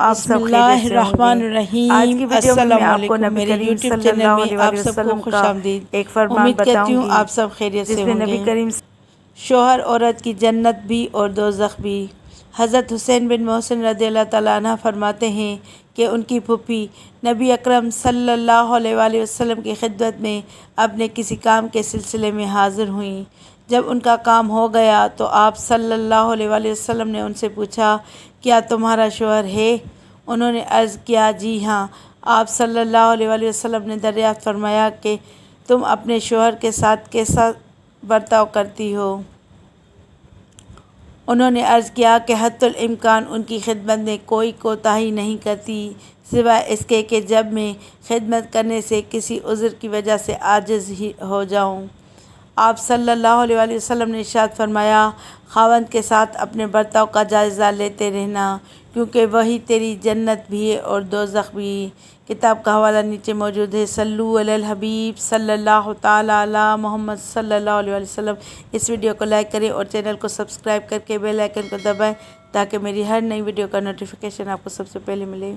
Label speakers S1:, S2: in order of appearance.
S1: آپ
S2: بسم
S1: سب
S2: اللہ
S1: خیریت سے ہوں گے۔
S2: الرحمن
S1: آج
S2: الرحیم۔
S1: کی ویڈیو میں
S2: السلام
S1: آپ کو
S2: علیکم،
S1: نبی
S2: میرے
S1: کریم
S2: یوٹیوب
S1: صلی
S2: چینل
S1: اللہ
S2: میں
S1: علیہ
S2: آپ
S1: وآلہ
S2: سب کو
S1: وسلم
S2: خوش
S1: کا
S2: آمدید۔
S1: ایک فرمان
S2: امید کرتی
S1: بتاؤں
S2: ہوں
S1: گی
S2: آپ سب خیریت
S1: جس
S2: سے
S1: میں
S2: ہوں
S1: نبی
S2: گے۔
S1: کریم
S2: شوہر عورت کی جنت بھی اور دوزخ بھی۔ حضرت حسین بن محسن رضی اللہ تعالیٰ عنہ فرماتے ہیں کہ ان کی پھوپھی نبی اکرم صلی اللہ علیہ وآلہ وسلم کی خدمت میں اپنے کسی کام کے سلسلے میں حاضر ہوئیں۔ جب ان کا کام ہو گیا تو آپ صلی اللہ علیہ وآلہ وسلم نے ان سے پوچھا، کیا تمہارا شوہر ہے؟ انہوں نے عرض کیا، جی ہاں۔ آپ صلی اللہ علیہ وآلہ وسلم نے دریافت فرمایا کہ تم اپنے شوہر کے ساتھ کیسا برتاؤ کرتی ہو؟ انہوں نے عرض کیا کہ حتی الامکان ان کی خدمت میں کوئی کوتاہی نہیں کرتی، سوائے اس کے کہ جب میں خدمت کرنے سے کسی عذر کی وجہ سے عاجز ہی ہو جاؤں۔ آپ صلی اللہ علیہ وآلہ وسلم نے ارشاد فرمایا، خاوند کے ساتھ اپنے برتاؤ کا جائزہ لیتے رہنا، کیونکہ وہی تیری جنت بھی ہے اور دوزخ بھی۔ کتاب کا حوالہ نیچے موجود ہے۔ صلو علی الحبیب صلی اللہ تعالی علی محمد صلی اللہ علیہ وسلم۔ اس ویڈیو کو لائک کریں اور چینل کو سبسکرائب کر کے بیل آئیکن کو دبائیں تاکہ میری ہر نئی ویڈیو کا نوٹیفیکیشن آپ کو سب سے پہلے ملے۔